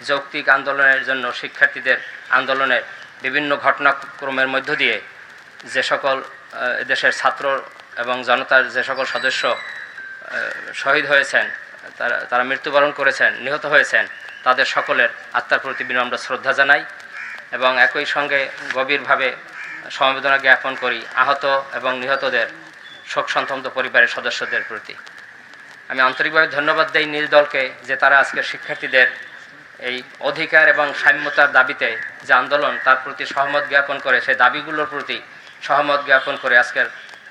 যৌক্তিক আন্দোলনের জন্য শিক্ষার্থীদের আন্দোলনের বিভিন্ন ঘটনাক্রমের মধ্য দিয়ে যে সকল দেশের ছাত্র এবং জনতার যে সকল সদস্য শহীদ হয়েছেন, তারা মৃত্যুবরণ করেছেন, নিহত হয়েছেন, তাদের সকলের আত্মার প্রতি বিনম্র শ্রদ্ধা জানাই এবং একই সঙ্গে গভীরভাবে সমবেদনা জ্ঞাপন করি আহত এবং নিহতদের শোকসন্তপ্ত পরিবারের সদস্যদের প্রতি। আমি আন্তরিকভাবে ধন্যবাদ দেই নীল দলকে যে তারা আজকে শিক্ষার্থীদের এই অধিকার এবং সাম্যতার দাবিতে যে আন্দোলন, তার প্রতি সহমত জ্ঞাপন করে, সেই দাবিগুলোর প্রতি সহমত জ্ঞাপন করে আজকের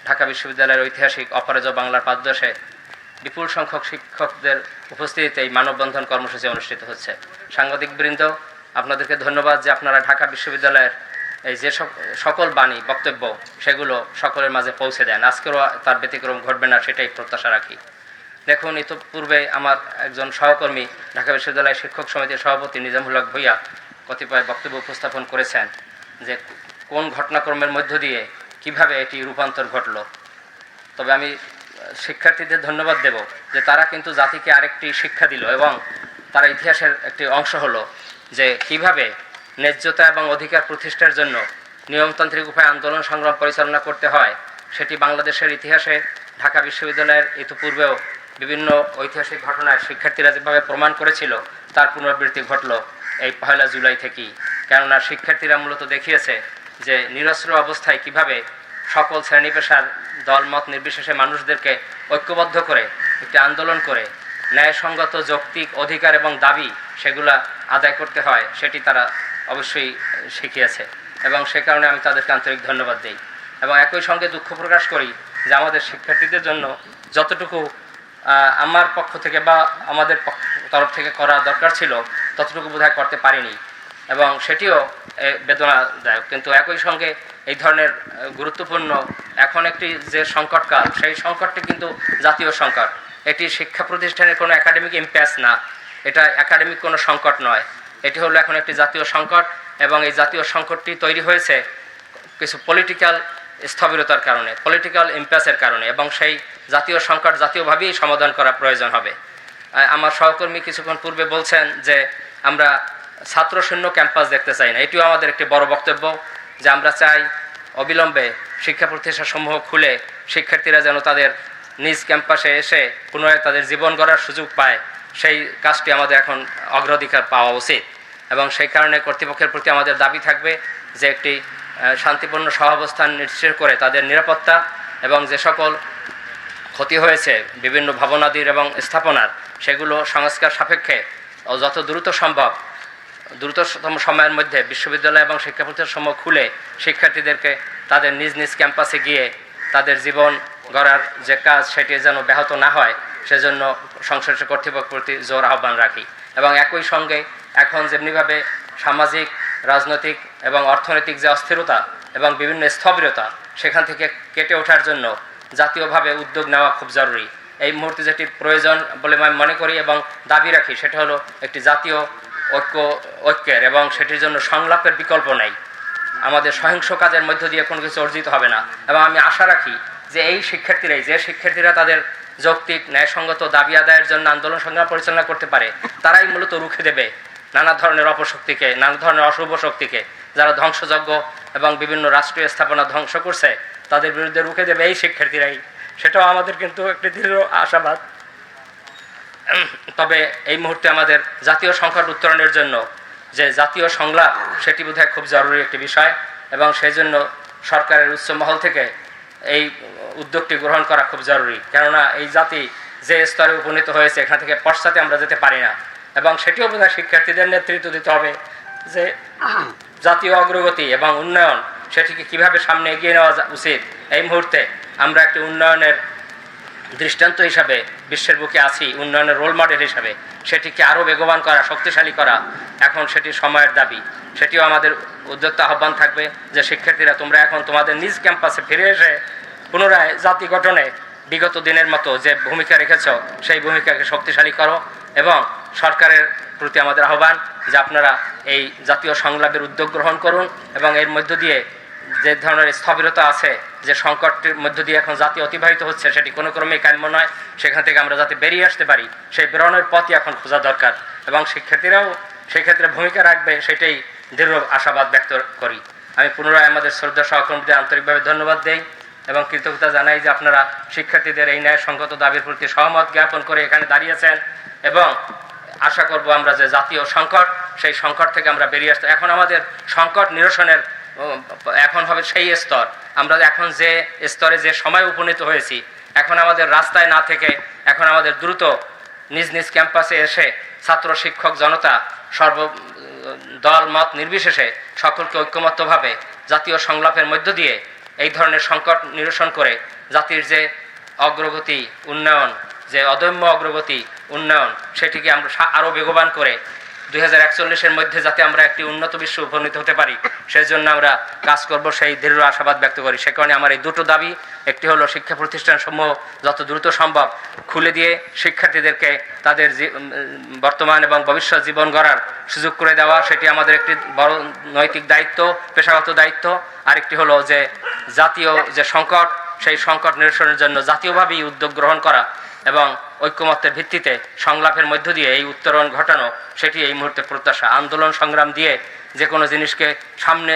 ঢাকা বিশ্ববিদ্যালয়ের ঐতিহাসিক অপরাজয় বাংলার পাদদেশে বিপুল সংখ্যক শিক্ষকদের উপস্থিতিতে এই মানববন্ধন কর্মসূচি অনুষ্ঠিত হচ্ছে। সাংবাদিকবৃন্দ, আপনাদেরকে ধন্যবাদ যে আপনারা ঢাকা বিশ্ববিদ্যালয়ের এই যে সকল বাণী বক্তব্য সেগুলো সকলের মাঝে পৌঁছে দেন। আজকেরও তার ব্যতিক্রম ঘটবে না, সেটাই প্রত্যাশা রাখি। দেখুন, ইতিপূর্বে আমার একজন সহকর্মী ঢাকা বিশ্ববিদ্যালয় শিক্ষক সমিতির সভাপতি নিজামুল হক ভূঁইয়া কতিপয় বক্তব্য উপস্থাপন করেছেন যে কোন ঘটনাক্রমের মধ্য দিয়ে কিভাবে এটি রূপান্তর ঘটল। তবে আমি শিক্ষার্থীদের ধন্যবাদ দেব যে তারা কিন্তু জাতিকে আরেকটি শিক্ষা দিল এবং তারা ইতিহাসের একটি অংশ হলো যে কিভাবে ন্যায্যতা এবং অধিকার প্রতিষ্ঠার জন্য নিয়মতান্ত্রিক উপায়ে আন্দোলন সংগ্রাম পরিচালনা করতে হয়। সেটি বাংলাদেশের ইতিহাসে ঢাকা বিশ্ববিদ্যালয়ের ইতিপূর্বেও বিভিন্ন ঐতিহাসিক ঘটনায় শিক্ষার্থীরা যেভাবে প্রমাণ করেছিল তার পুনরাবৃত্তি ঘটল এই 1 জুলাই থেকেই। কেননা শিক্ষার্থীরা মূলত দেখিয়েছে যে নিরস্ত্র অবস্থায় কিভাবে সকল শ্রেণী পেশার দলমত নির্বিশেষে মানুষদেরকে ঐক্যবদ্ধ করে একটি আন্দোলন করে ন্যায়সঙ্গত যৌক্তিক অধিকার এবং দাবি সেগুলা আদায় করতে হয়, সেটি তারা অবশ্যই শিখিয়েছে এবং সে কারণে আমি তাদেরকে আন্তরিক ধন্যবাদ দিই এবং একই সঙ্গে দুঃখ প্রকাশ করি যে আমাদের শিক্ষার্থীদের জন্য যতটুকু আমার পক্ষ থেকে বা আমাদের তরফ থেকে করা দরকার ছিল ততটুকু বোধহয় করতে পারিনি এবং সেটিও বেদনাদায়ক। কিন্তু একই সঙ্গে এই ধরনের গুরুত্বপূর্ণ এখন একটি যে সংকটকাল, সেই সংকটটি কিন্তু জাতীয় সংকট। এটি শিক্ষা প্রতিষ্ঠানের কোনো একাডেমিক ইম্প্যাস না, এটা একাডেমিক কোনো সংকট নয়, এটি হলো এখন একটি জাতীয় সংকট এবং এই জাতীয় সংকটটি তৈরি হয়েছে কিছু পলিটিক্যাল স্থবিরতার কারণে, পলিটিক্যাল ইম্প্যাসের কারণে এবং সেই জাতীয় সংকট জাতীয়ভাবেই সমাধান করা প্রয়োজন হবে। আমার সহকর্মী কিছুক্ষণ পূর্বে বলছেন যে আমরা ছাত্রশূন্য ক্যাম্পাস দেখতে চাই না, এটিও আমাদের একটি বড় বক্তব্য যে আমরা চাই অবিলম্বে শিক্ষা প্রতিষ্ঠানসমূহ খুলে শিক্ষার্থীরা যেন তাদের নিজ ক্যাম্পাসে এসে পুনরায় তাদের জীবন গড়ার সুযোগ পায়, সেই কাজটি আমাদের এখন অগ্রাধিকার পাওয়া উচিত এবং সেই কারণে কর্তৃপক্ষের প্রতি আমাদের দাবি থাকবে যে একটি শান্তিপূর্ণ সহাবস্থান নিশ্চিত করে তাদের নিরাপত্তা এবং যে সকল ক্ষতি হয়েছে বিভিন্ন ভবনাদির এবং স্থাপনার সেগুলো সংস্কার সাপেক্ষে যত দ্রুত সম্ভব দ্রুততম সময়ের মধ্যে বিশ্ববিদ্যালয় এবং শিক্ষা প্রতিষ্ঠানসমূহ খুলে শিক্ষার্থীদেরকে তাদের নিজ নিজ ক্যাম্পাসে গিয়ে তাদের জীবন গড়ার যে কাজ সেটি যেন ব্যাহত না হয় সেজন্য সংশ্লিষ্ট কর্তৃপক্ষের প্রতি জোর আহ্বান রাখি এবং একই সঙ্গে এখন যেমনিভাবে সামাজিক, রাজনৈতিক এবং অর্থনৈতিক যে অস্থিরতা এবং বিভিন্ন স্থবিরতা সেখান থেকে কেটে ওঠার জন্য জাতীয়ভাবে উদ্যোগ নেওয়া খুব জরুরি। এই মুহূর্তে যেটি প্রয়োজন বলে আমি মনে করি এবং দাবি রাখি সেটা হলো একটি জাতীয় ঐক্যের এবং সেটির জন্য সংলাপের বিকল্প নেই। আমাদের সহিংস কাজের মধ্য দিয়ে কোনো কিছু অর্জিত হবে না এবং আমি আশা রাখি যে এই শিক্ষার্থীরাই, যে শিক্ষার্থীরা তাদের যৌক্তিক ন্যায়সঙ্গত দাবি আদায়ের জন্য আন্দোলন সংগ্রাম পরিচালনা করতে পারে, তারাই মূলত রুখে দেবে নানা ধরনের অপশক্তিকে, নানা ধরনের অশুভ শক্তিকে, যারা ধ্বংসযজ্ঞ এবং বিভিন্ন রাষ্ট্রীয় স্থাপনা ধ্বংস করছে তাদের বিরুদ্ধে রুখে দেবে এই শিক্ষার্থীরাই। সেটাও আমাদের কিন্তু একটি দৃঢ় আশাবাদ। তবে এই মুহূর্তে আমাদের জাতীয় সংকট উত্তরণের জন্য যে জাতীয় সংলাপ সেটি বোধহয় খুব জরুরি একটি বিষয় এবং সেই জন্য সরকারের উচ্চ মহল থেকে এই উদ্যোগটি গ্রহণ করা খুব জরুরি। কেননা এই জাতি যে স্তরে উপনীত হয়েছে এখান থেকে পশ্চাতে আমরা যেতে পারি না এবং সেটিও বোধহয় শিক্ষার্থীদের নেতৃত্ব দিতে হবে যে জাতীয় অগ্রগতি এবং উন্নয়ন সেটিকে কিভাবে সামনে এগিয়ে নেওয়া উচিত। এই মুহূর্তে আমরা একটি উন্নয়নের দৃষ্টান্ত হিসাবে বিশ্বের বুকে আছি, উন্নয়নের রোল মডেল হিসাবে সেটিকে আরও বেগবান করা, শক্তিশালী করা এখন সেটি সময়ের দাবি। সেটিও আমাদের উদ্যোক্তা আহ্বান থাকবে যে শিক্ষার্থীরা তোমরা এখন তোমাদের নিজ ক্যাম্পাসে ফিরে এসে পুনরায় জাতি গঠনে বিগত দিনের মতো যে ভূমিকা রেখেছ সেই ভূমিকাকে শক্তিশালী করো এবং সরকারের প্রতি আমাদের আহ্বান যে আপনারা এই জাতীয় সংলাপের উদ্যোগ গ্রহণ করুন এবং এর মধ্য দিয়ে যে ধরনের স্থবিরতা আছে, যে সংকটের মধ্য দিয়ে এখন জাতি অতিবাহিত হচ্ছে সেটি কোনো ক্রমেই কাম্য নয়, সেখান থেকে আমরা যাতে বেরিয়ে আসতে পারি সেই বেরোনোর পথই এখন খোঁজা দরকার এবং শিক্ষার্থীরাও সেই ক্ষেত্রে ভূমিকা রাখবে, সেটাই দৃঢ় আশাবাদ ব্যক্ত করি। আমি পুনরায় আমাদের শ্রদ্ধা সহকর্মীদের আন্তরিকভাবে ধন্যবাদ দেই এবং কৃতজ্ঞতা জানাই যে আপনারা শিক্ষার্থীদের এই ন্যায়সঙ্গত দাবির প্রতি সহমত জ্ঞাপন করে এখানে দাঁড়িয়েছেন এবং আশা করব আমরা যে জাতীয় সংকট, সেই সংকট থেকে আমরা বেরিয়ে আসতে, এখন আমাদের সংকট নিরসনের এখন হবে সেই স্তর, আমরা এখন যে স্তরে যে সময় উপনীত হয়েছি, এখন আমাদের রাস্তায় না থেকে এখন আমাদের দ্রুত নিজ নিজ ক্যাম্পাসে এসে ছাত্র শিক্ষক জনতা সর্ব দল মত নির্বিশেষে সকলকে ঐক্যমত্যভাবে জাতীয় সংলাপের মধ্য দিয়ে এই ধরনের সংকট নিরসন করে জাতির যে অগ্রগতি উন্নয়ন, যে অদম্য অগ্রগতি উন্নয়ন, সেটিকে আমরা আরও বেগবান করে 2041-এর মধ্যে যাতে আমরা একটি উন্নত বিশ্বে উপনীত হতে পারি, সেই জন্য আমরা কাজ করব, সেই দৃঢ় আশাবাদ ব্যক্ত করি। সে কারণে আমার এই দুটো দাবি, একটি হলো শিক্ষা প্রতিষ্ঠানসমূহ যত দ্রুত সম্ভব খুলে দিয়ে শিক্ষার্থীদেরকে তাদের বর্তমান এবং ভবিষ্যৎ জীবন গড়ার সুযোগ করে দেওয়া, সেটি আমাদের একটি বড় নৈতিক দায়িত্ব, পেশাগত দায়িত্ব। আরেকটি হলো যে জাতীয় যে সংকট, সেই সংকট নিরসনের জন্য জাতীয়ভাবেই উদ্যোগ গ্রহণ করা এবং ঐক্যমত্যের ভিত্তিতে সংলাপের মধ্য দিয়ে এই উত্তরণ ঘটানো, সেটি এই মুহূর্তে প্রত্যাশা। আন্দোলন সংগ্রাম দিয়ে যে কোনো জিনিসকে সামনে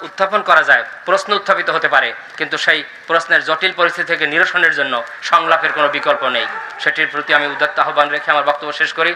উত্থাপন করা যায়, প্রশ্ন উত্থাপিত হতে পারে, কিন্তু সেই প্রশ্নের জটিল পরিস্থিতি থেকে নিরসনের জন্য সংলাপের কোনো বিকল্প নেই। সেটির প্রতি আমি উদাত্ত আহ্বান রেখে আমার বক্তব্য শেষ করি।